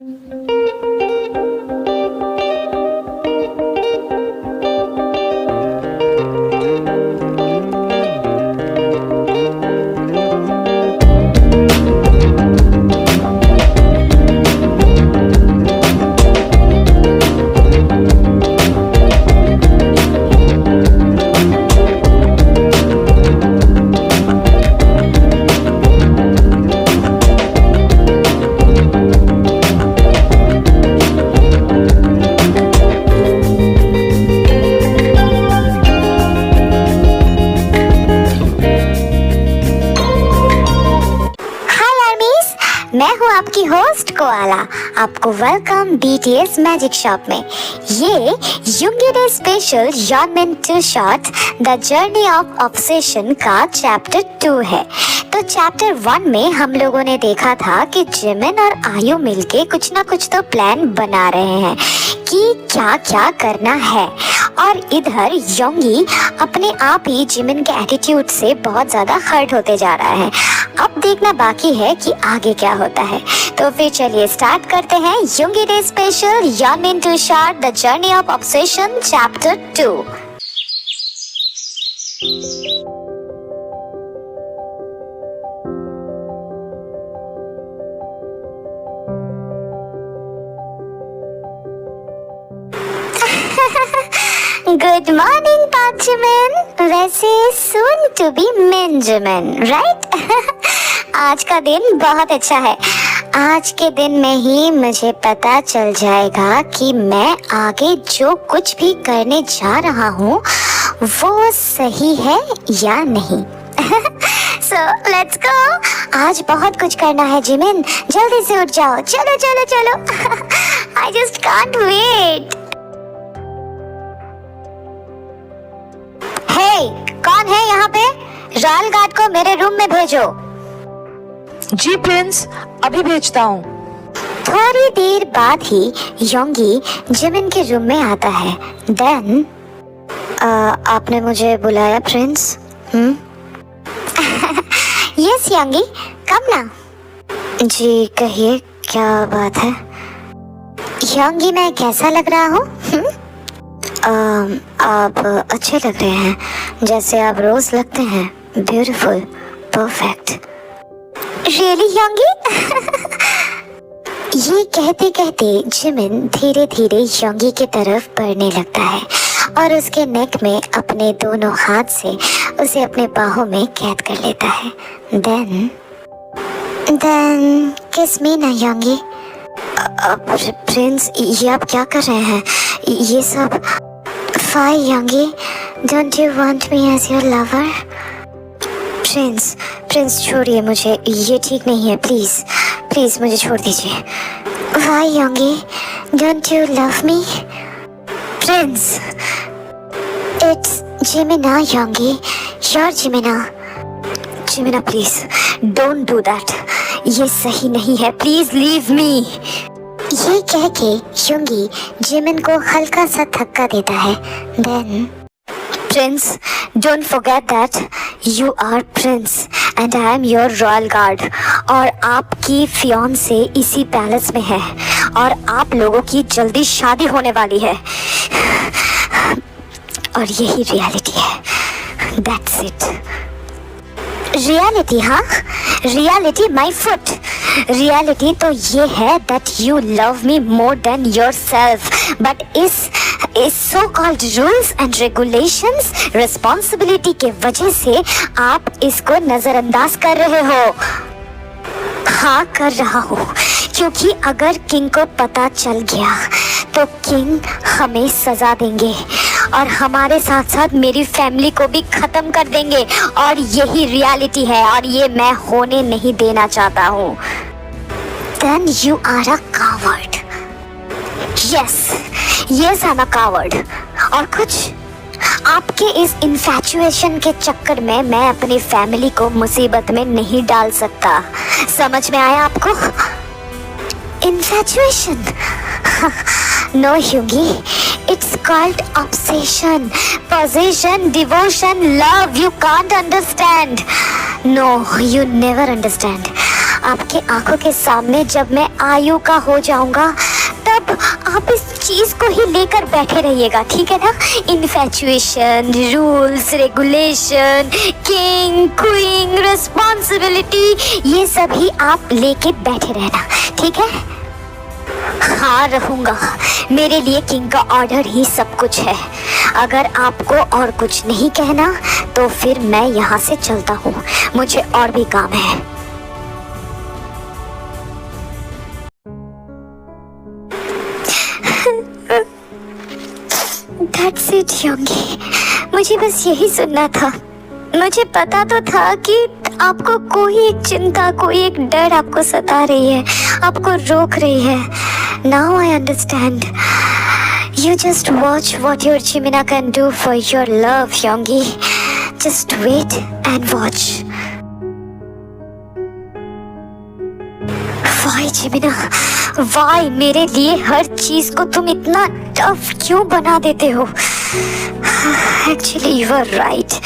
मैं हूँ आपकी होस्ट कोआला। आपको वेलकम BTS मैजिक शॉप में। ये Yoongi day special Yoonmin 2 shot the journey of obsession का चैप्टर 2 है। तो चैप्टर 1 में हम लोगों ने देखा था कि जिमिन और आयु मिलके कुछ ना कुछ तो प्लान बना रहे हैं कि क्या क्या करना है, और इधर योंगी अपने आप ही जिमिन के एटीट्यूड से बहुत ज्यादा हर्ट होते जा रहा है। अब देखना बाकी है कि आगे क्या होता है। तो फिर चलिए स्टार्ट करते हैं Yoongi day special Yoonmin 2 shot the journey of obsession chapter 2। Good morning Park Jimin, वैसे soon to be Min Jimin, right? आज का दिन बहुत अच्छा है। आज के दिन में ही मुझे पता चल जाएगा कि मैं आगे जो कुछ भी करने जा रहा हूँ वो सही है या नहीं। So let's go। आज बहुत कुछ करना है जिमिन, जल्दी से उठ जाओ, चलो चलो चलो। I just can't wait। हे, कौन है यहाँ पे? रॉयल गार्ड को मेरे रूम में भेजो। जी प्रिंस, अभी भेजता हूँ। थोड़ी देर बाद ही योंगी जिमिन के रूम में आता है। देन आपने मुझे बुलाया प्रिंस? यस योंगी, कम ना। जी कहिए, क्या बात है? योंगी, मैं कैसा लग रहा हूँ? आप अच्छे लग रहे हैं, जैसे आप रोज लगते हैं। Beautiful, perfect. रियली योंगी? ये कहते कहते जिमिन धीरे धीरे योंगी की तरफ बढ़ने लगता है और उसके नेक में अपने दोनों हाथ से उसे अपने बाहों में कैद कर लेता है। देन किस मी ना योंगी। प्रिंस, ये आप क्या कर रहे हैं? ये सब Why Yoongi? Don't you want me as your lover? Prince छोड़िए मुझे, ये ठीक नहीं है। प्लीज मुझे छोड़ दीजिए। Why Yoongi? Don't you love me? Prince, it's Jimina Yoongi, you're Jimina please don't do that। ये सही नहीं है, प्लीज लीव मी। ये कह के योंगी जिमिन को हल्का सा धक्का देता है। Then prince, don't forget that you are prince and I am your royal guard, और आपकी फियांसे इसी पैलेस में है और आप लोगों की जल्दी शादी होने वाली है, और यही रियलिटी है। That's it. रियलिटी? हाँ, रियलिटी माई फुट। रियलिटी तो ये है that you love me more than yourself, but इस so called rules and regulations, responsibility के वजह से आप इसको नजरअंदाज कर रहे हो। हाँ, कर रहा हूँ, क्योंकि अगर किंग को पता चल गया तो किंग हमें सजा देंगे और हमारे साथ साथ मेरी फैमिली को भी खत्म कर देंगे, और यही रियलिटी है और ये मैं होने नहीं देना चाहता हूँ। Then you are a coward। Yes, I'm a coward। और कुछ? आपके इस इन्फैचुएशन के चक्कर में मैं अपनी फैमिली को मुसीबत में नहीं डाल सकता। समझ में आया आपको? Infatuation? No Yoongi, it's called obsession, possession, devotion, love। You can't understand। No, you never understand। आपके आंखों के सामने जब मैं आयु का हो जाऊंगा तब आप इस चीज को ही लेकर बैठे रहिएगा, ठीक है ना? Infatuation, rules, regulation, king, queen, responsibility, ये सभी आप लेके बैठे रहना, ठीक है? हाँ रहूंगा। मेरे लिए किंग का ऑर्डर ही सब कुछ है। अगर आपको और कुछ नहीं कहना तो फिर मैं यहाँ से चलता हूँ, मुझे और भी काम है। That's it, योंगी। मुझे बस यही सुनना था। मुझे पता तो था कि आपको कोई एक चिंता, कोई एक डर आपको सता रही है, आपको रोक रही है। Now I understand. You just watch what your Jimina can do for your love, Youngie. Just wait and watch. Why, Jimina? Why? मेरे लिए हर चीज को तुम इतना टफ क्यों बना देते हो? Actually, you are right.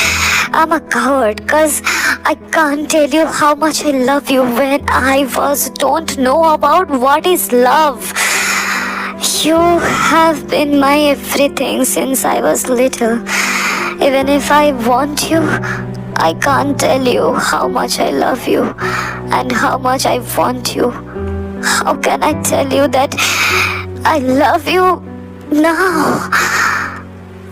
I'm a coward cause I can't tell you how much I love you when I don't know about what is love. You have been my everything since I was little. Even if I want you, I can't tell you how much I love you and how much I want you. How can I tell you that I love you now?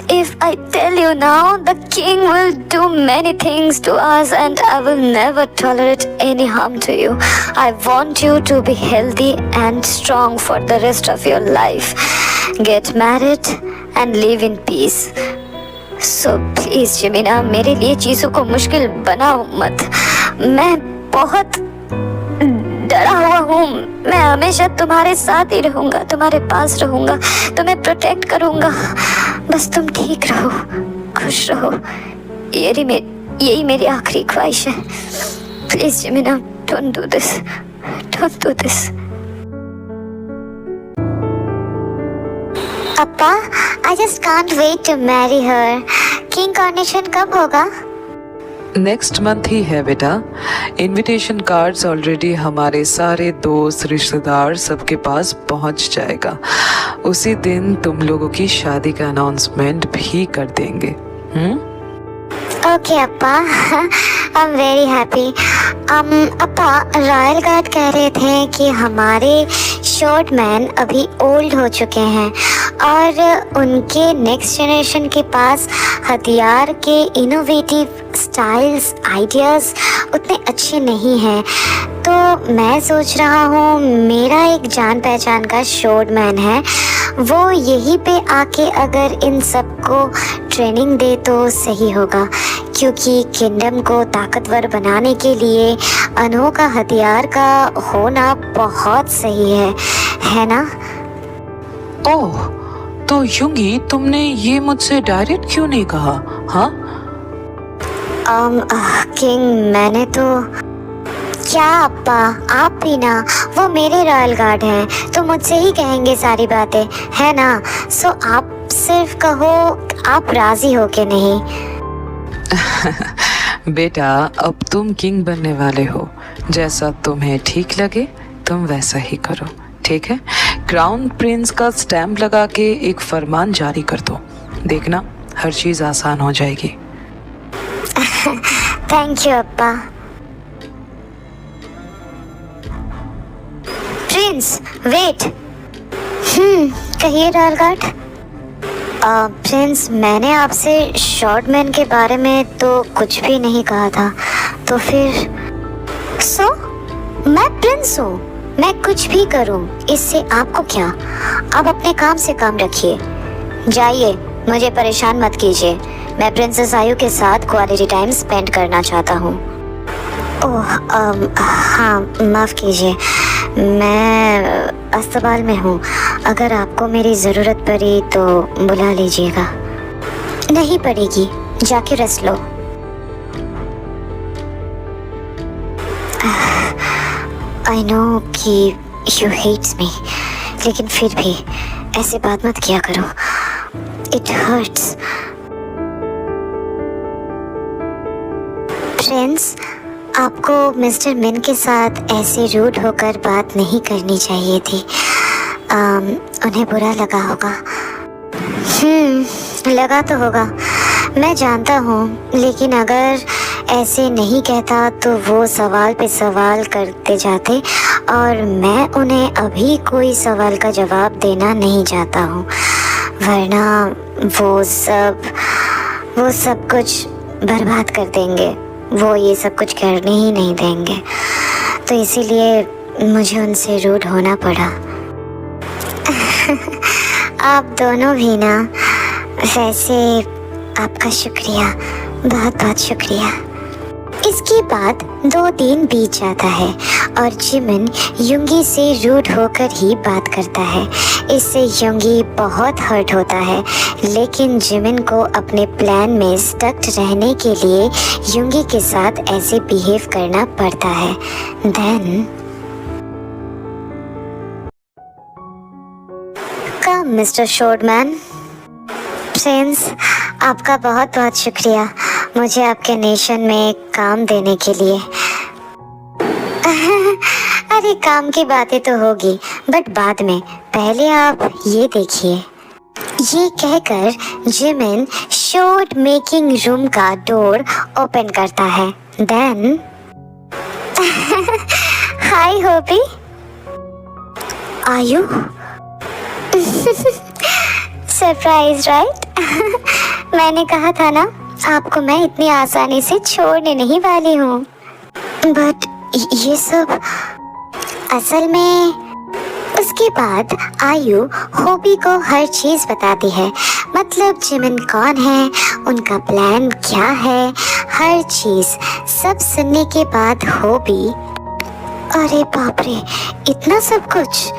If I tell you now, the king will do many things to us and I will never tolerate any harm to you. I want you to be healthy and strong for the rest of your life. Get married and live in peace. So please, Jimina, मेरे लिए चीज़ों को मुश्किल बनाओ मत। मैं बहुत डरा हुआ हूँ। मैं हमेशा तुम्हारे साथ ही रहूँगा, तुम्हारे पास रहूँगा, तुम्हें प्रोटेक्ट करूँगा। बस तुम ठीक रहो, खुश रहो। यही मेरी आखिरी ख्वाहिश है। Please Jimina, don't do this, don't do this. अप्पा, I just can't wait to marry her. King coronation कब होगा? नेक्स्ट मंथ ही है बेटा। इनविटेशन कार्ड्स ऑलरेडी हमारे सारे दोस्त, रिश्तेदार सबके पास पहुंच जाएगा। उसी दिन तुम लोगों की शादी का अनाउंसमेंट भी कर देंगे। Okay Appa, I am very happy. Appa, royal guard कह रहे थे कि हमारे शॉर्ट मैन अभी ओल्ड हो चुके हैं और उनके नेक्स्ट जनरेशन के पास हथियार के इनोवेटिव स्टाइल्स, आइडियाज़ उतने अच्छे नहीं हैं। तो मैं सोच रहा हूँ मेरा एक जान पहचान का शॉर्ट मैन है, वो यहीं पे आके अगर इन सबको ट्रेनिंग दे तो सही होगा, क्योंकि किंगडम को ताकतवर बनाने के लिए अनोखा हथियार का होना बहुत सही है ना? ओह, तो युंगी तुमने ये मुझसे डायरेक्ट क्यों नहीं कहा? हाँ किंग, मैंने तो क्या अप्पा, आप भी ना, वो मेरे रॉयल गार्ड हैं तो मुझसे ही कहेंगे सारी बातें, है ना? सो आप सिर्फ कहो आप राजी हो के नहीं। बेटा, अब तुम किंग बनने वाले हो। जैसा तुम्हें ठीक लगे तुम वैसा ही करो, ठीक है? क्राउन प्रिंस का स्टैम्प लगा के एक फरमान जारी कर दो, देखना हर चीज आसान हो जाएगी। थैंक यू अप्पा। Prince, wait. कहिए रॉयल गार्ड। प्रिंस, मैंने आपसे शॉर्ट मैन के बारे में तो कुछ भी नहीं कहा था, तो फिर मैं प्रिंस हूँ, मैं कुछ भी करूँ इससे आपको क्या? आप अपने काम से काम रखिए, जाइए, मुझे परेशान मत कीजिए। मैं प्रिंसेस आयु के साथ क्वालिटी टाइम स्पेंड करना चाहता हूँ। ओह, हाँ, माफ़ कीजिए, मैं अस्पताल में हूँ। अगर आपको मेरी ज़रूरत पड़ी तो बुला लीजिएगा। नहीं पड़ेगी, जाके रेस्ट लो। आई नो कि यू हेट्स मी, लेकिन फिर भी ऐसे बात मत किया करो, इट हर्ट्स। प्रिंस, आपको मिस्टर मिन के साथ ऐसे रूड होकर बात नहीं करनी चाहिए थी। उन्हें बुरा लगा होगा। लगा तो होगा, मैं जानता हूँ, लेकिन अगर ऐसे नहीं कहता तो वो सवाल पे सवाल करते जाते और मैं उन्हें अभी कोई सवाल का जवाब देना नहीं चाहता हूँ, वरना वो सब कुछ बर्बाद कर देंगे। वो ये सब कुछ करने ही नहीं देंगे, तो इसीलिए मुझे उनसे रूड होना पड़ा। आप दोनों भी ना, वैसे आपका शुक्रिया, बहुत बहुत शुक्रिया। इसके बाद 2 दिन बीत जाता है और जिमिन युंगी से रूड होकर ही बात करता है। इससे युंगी बहुत हर्ट होता है, लेकिन जिमिन को अपने प्लान में स्टक रहने के लिए युंगी के साथ ऐसे बिहेव करना पड़ता है। Then come mister Shordman. Prince, आपका बहुत बहुत शुक्रिया मुझे आपके नेशन में काम देने के लिए। अरे काम की बातें तो होगी, बट बाद में, पहले आप ये देखिए। ये कहकर जिमिन शोड मेकिंग रूम का डोर ओपन करता है। Then hi Hobi, are you surprise right? मैंने कहा था ना, आपको मैं इतनी आसानी से छोड़ने नहीं वाली हूँ। बट ये सब असल में। उसके बाद आयु होबी को हर चीज बताती है, मतलब जिमिन कौन है, उनका प्लान क्या है, हर चीज सब सुनने के बाद होबी, अरे बाप रे, इतना सब कुछ।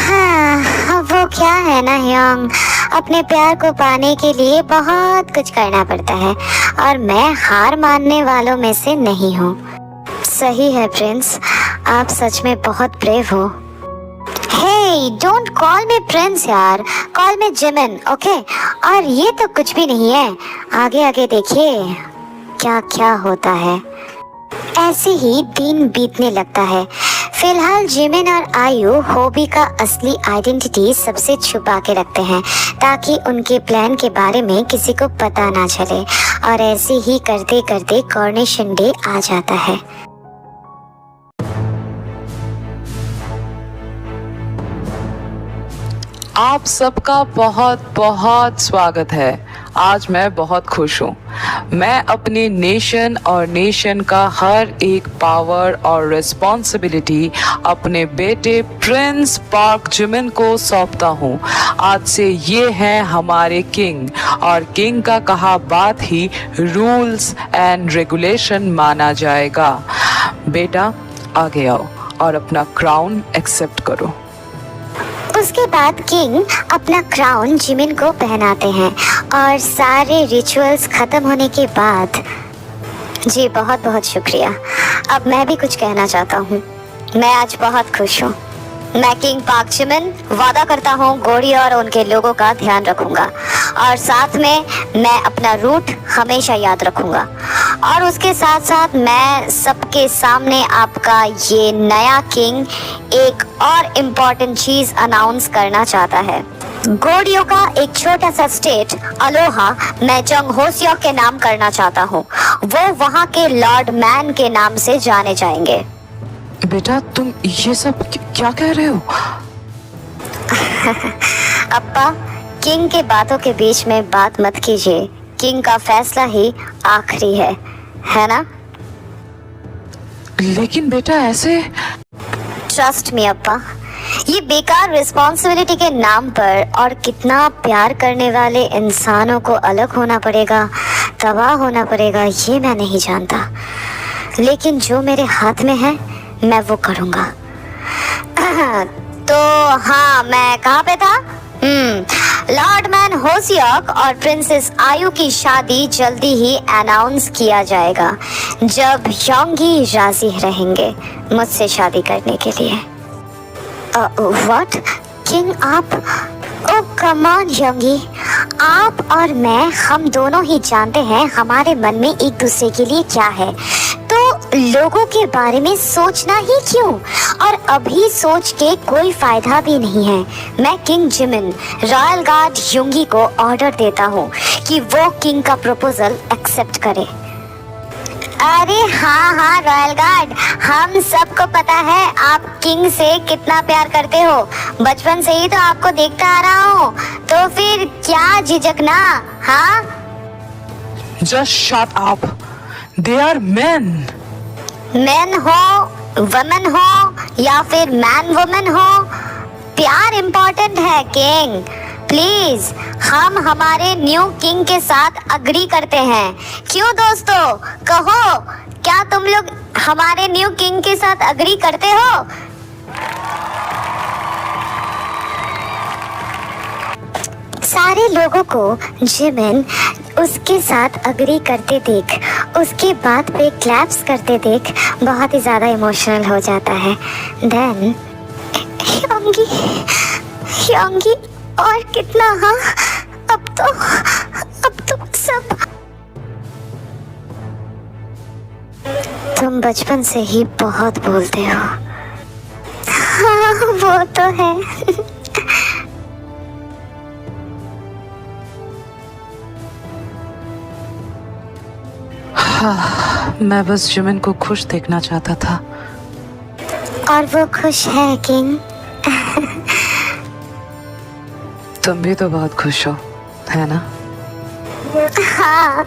हाँ, वो क्या है ना यंग, अपने प्यार को पाने के लिए बहुत कुछ करना पड़ता है और मैं हार मानने वालों में से नहीं हूँ। सही है प्रिंस, आप सच में बहुत ब्रेव हो। हे, डोंट कॉल मी प्रिंस यार, कॉल मी जिमिन, ओके? और ये तो कुछ भी नहीं है, आगे आगे देखिए क्या क्या होता है। ऐसे ही दिन बीतने लगता है। फिलहाल जिमिन और आयु होबी का असली आइडेंटिटी सबसे छुपा के रखते हैं ताकि उनके प्लान के बारे में किसी को पता ना चले, और ऐसे ही करते करते कॉर्नेशन डे आ जाता है। आप सबका बहुत बहुत स्वागत है। आज मैं बहुत खुश हूँ। मैं अपनी नेशन और नेशन का हर एक पावर और रिस्पॉन्सिबिलिटी अपने बेटे प्रिंस पार्क जिमिन को सौंपता हूँ। आज से ये है हमारे किंग, और किंग का कहा बात ही रूल्स एंड रेगुलेशन माना जाएगा। बेटा आगे आओ और अपना क्राउन एक्सेप्ट करो। उसके बाद किंग अपना क्राउन जिमिन को पहनाते हैं और सारे रिचुअल्स खत्म होने के बाद, जी बहुत बहुत शुक्रिया। अब मैं भी कुछ कहना चाहता हूँ। मैं आज बहुत खुश हूँ। मैं किंग पार्क जिमिन वादा करता हूँ गोरी और उनके लोगों का ध्यान रखूंगा, और साथ में मैं अपना रूट हमेशा याद रखूंगा, और उसके साथ साथ मैं सबके सामने आपका ये नया किंग एक और इम्पोर्टेंट चीज अनाउंस करना चाहता है। गोडियो का एक छोटा सा स्टेट अलोहा मैं जंग होसियोक के नाम करना चाहता हूँ। वो वहाँ के लॉर्ड मैन के नाम से जाने जाएंगे। बेटा तुम ये सब क्या कह रहे हो? अप्पा, किंग के बातों के बीच में बात मत कीजिए। किंग का फैसला ही आखिरी है ना? लेकिन बेटा ऐसे। ट्रस्ट मी अप्पा, ये बेकार रिस्पॉन्सिबिलिटी के नाम पर और कितना प्यार करने वाले इंसानों को अलग होना पड़ेगा, तबाह होना पड़ेगा, ये मैं नहीं जानता, लेकिन जो मेरे हाथ में है मैं वो करूँगा। तो हाँ, मैं कहाँ पे था? लॉर्ड मैन होसियोक और प्रिंसेस आयु की शादी जल्दी ही अनाउंस किया जाएगा, जब योंगी राजी रहेंगे मुझसे शादी करने के लिए। व्हाट किंग, आप? ओ कम ऑन योंगी, आप और मैं, हम दोनों ही जानते हैं हमारे मन में एक दूसरे के लिए क्या है। तो लोगों के बारे में सोचना ही क्यों, और अभी सोच के कोई फायदा भी नहीं है। मैं किंग जिमिन रॉयल गार्ड युंगी को ऑर्डर देता हूँ कि वो किंग का प्रपोजल एक्सेप्ट करे। अरे हाँ रॉयल गार्ड, हम सबको पता है आप किंग से कितना प्यार करते हो। बचपन से ही तो आपको देखता आ रहा हूँ, तो फिर क्या झिझकना। हाँ, just shut up, they are men. Man हो, वुमेन हो या फिर मैन वुमेन हो, प्यार इम्पोर्टेंट है किंग। प्लीज हम हमारे न्यू किंग के साथ अग्री करते हैं। क्यों दोस्तों, कहो, क्या तुम लोग हमारे न्यू किंग के साथ अग्री करते हो? सारे लोगों को जिमिन उसके साथ अग्री करते देख, उसके बाद पे क्लैप्स करते देख बहुत ही ज़्यादा इमोशनल हो जाता है। देन योंगी और कितना, हाँ, अब तो सब। तुम बचपन से ही बहुत बोलते हो। हाँ, वो तो है। मैं बस जिमिन को खुश देखना चाहता था। और वो खुश है किंग। तुम भी तो बहुत खुश हो, है ना? हाँ,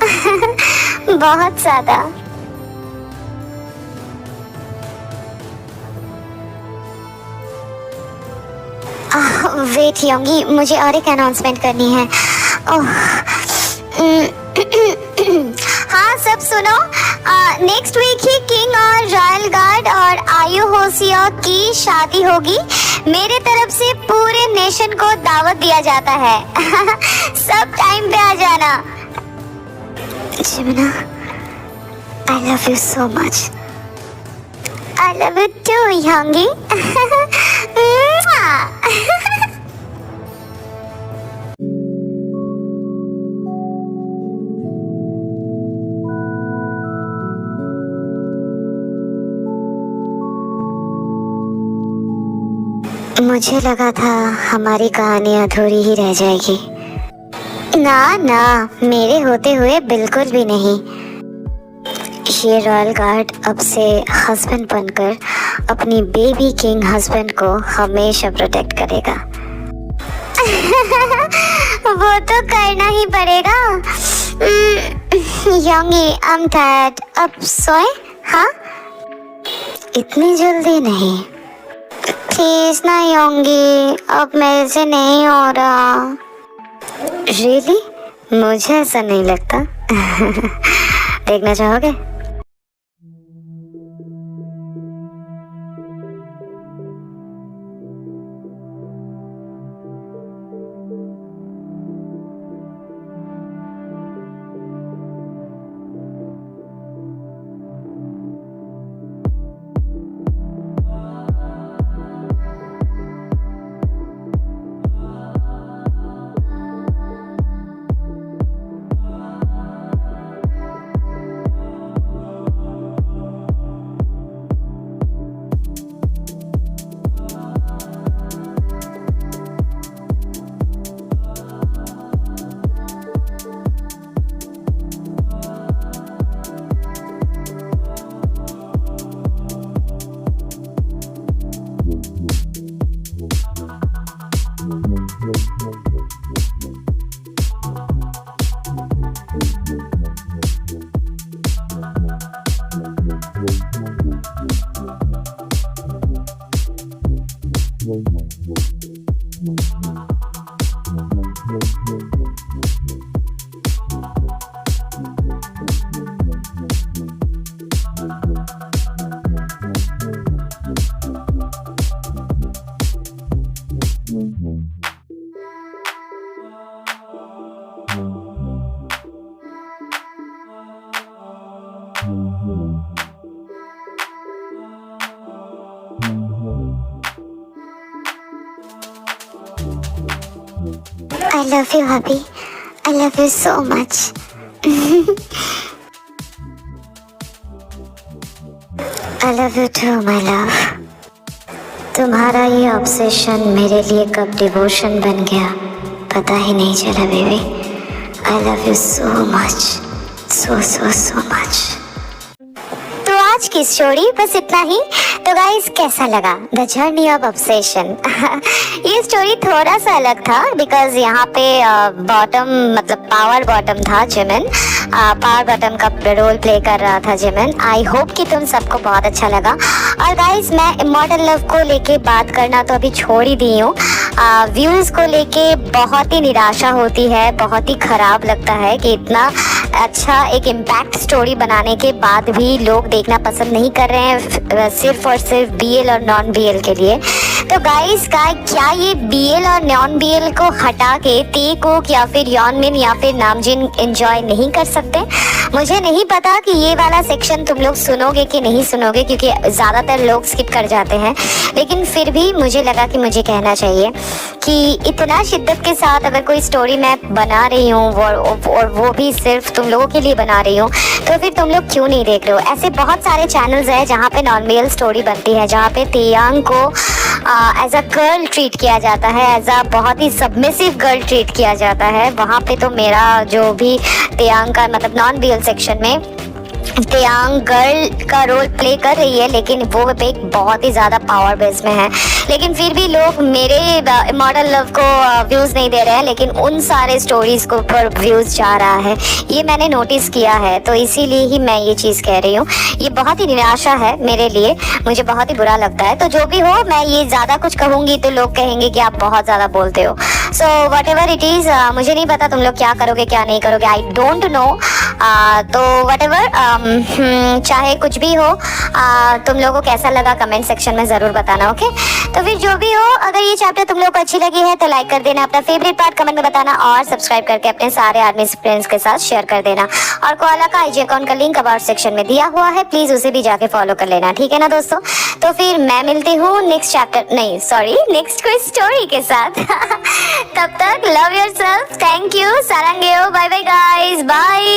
बहुत ज्यादा। वेट योंगी, मुझे और एक अनाउंसमेंट करनी है। हाँ सब सुनो, नेक्स्ट वीक ही किंग और रॉयल गार्ड और आयु होशियो की शादी होगी। मेरे तरफ से पूरे नेशन को दावत दिया जाता है। सब टाइम पे आ जाना। Jimina, I love you so much. I love you too Yoongi. मुझे लगा था हमारी कहानी अधूरी ही रह जाएगी। ना, मेरे होते हुए बिल्कुल भी नहीं। ये रॉयल गार्ड अब से हस्बैंड बनकर अपनी बेबी किंग हस्बैंड को हमेशा प्रोटेक्ट करेगा। वो तो करना ही पड़ेगा। योंगी, आई एम टायर्ड, अब सोए? हाँ, इतनी जल्दी नहीं। प्लीज ना योंगी, अब मेरे से नहीं हो रहा। रियली? मुझे ऐसा नहीं लगता। देखना चाहोगे? I love you, hubby. I love you so much. I love you too my love. तुम्हारा ये ऑब्सेशन मेरे लिए कब डिवोशन बन गया पता ही नहीं चला baby. I love you so much, so so so much. तो आज की स्टोरी बस इतना ही। तो गाइस कैसा लगा द जर्नी ऑफ ऑब्सेशन? ये स्टोरी थोड़ा सा अलग था बिकॉज यहाँ पे बॉटम मतलब पावर बॉटम था जिमिन, पावर बॉटम का रोल प्ले कर रहा था जिमिन। आई होप कि तुम सबको बहुत अच्छा लगा। और गाइस मैं इमॉर्टल लव को लेके बात करना तो अभी छोड़ ही दी हूँ। व्यूज़ को लेके बहुत ही निराशा होती है, बहुत ही ख़राब लगता है कि इतना अच्छा एक इम्पैक्ट स्टोरी बनाने के बाद भी लोग देखना पसंद नहीं कर रहे हैं सिर्फ और सिर्फ बीएल और नॉन बीएल के लिए। तो गाइस क्या ये बीएल और नॉन बीएल को हटा के ते कोक या फिर यॉनमिन या फिर नामजिन एंजॉय नहीं कर सकते? मुझे नहीं पता कि ये वाला सेक्शन तुम लोग सुनोगे कि नहीं सुनोगे क्योंकि ज़्यादातर लोग स्किप कर जाते हैं, लेकिन फिर भी मुझे लगा कि मुझे कहना चाहिए कि इतना शिद्दत के साथ अगर कोई स्टोरी मैं बना रही हूँ और वो भी सिर्फ तुम लोगों के लिए बना रही हूँ तो फिर तुम लोग क्यों नहीं देख रहे हो? ऐसे बहुत सारे चैनल्स हैं जहाँ पे नॉन बीएल स्टोरी बनती है, जहाँ पे तेयांग को एज अ गर्ल ट्रीट किया जाता है, एज अ बहुत ही सबमिसिव गर्ल ट्रीट किया जाता है। वहाँ पे तो मेरा जो भी तेयांग का मतलब नॉन बीएल सेक्शन में तेयांग गर्ल का रोल प्ले कर रही है, लेकिन वो पे एक बहुत ही ज़्यादा पावर बेस में है, लेकिन फिर भी लोग मेरे इमॉर्टल लव को व्यूज़ नहीं दे रहे हैं, लेकिन उन सारे स्टोरीज़ को पर व्यूज़ जा रहा है। ये मैंने नोटिस किया है, तो इसीलिए ही मैं ये चीज़ कह रही हूँ। ये बहुत ही निराशा है मेरे लिए, मुझे बहुत ही बुरा लगता है। तो जो भी हो, मैं ये ज़्यादा कुछ कहूँगी तो लोग कहेंगे कि आप बहुत ज़्यादा बोलते हो। So what ever it is, मुझे नहीं पता तुम लोग क्या करोगे क्या नहीं करोगे, आई डोंट नो। तो वट एवर चाहे कुछ भी हो, तुम लोगों को कैसा लगा कमेंट सेक्शन में ज़रूर बताना, ओके? तो फिर जो भी हो, अगर ये चैप्टर तुम लोगों को अच्छी लगी है तो लाइक कर देना, अपना फेवरेट पार्ट कमेंट में बताना और सब्सक्राइब करके अपने सारे आर्मी फ्रेंड्स के साथ शेयर कर देना। और कोआला का आईजी अकाउंट का लिंक अबाउट सेक्शन में दिया हुआ है, प्लीज़ उसे भी जाके फॉलो कर लेना, ठीक है ना दोस्तों? तो फिर मैं मिलती हूँ नेक्स्ट चैप्टर नहीं सॉरी नेक्स्ट कोई स्टोरी के साथ। तब तक लव योरसेल्फ, थैंक यू, सारंगेओ, बाय बाय गाइस, बाय।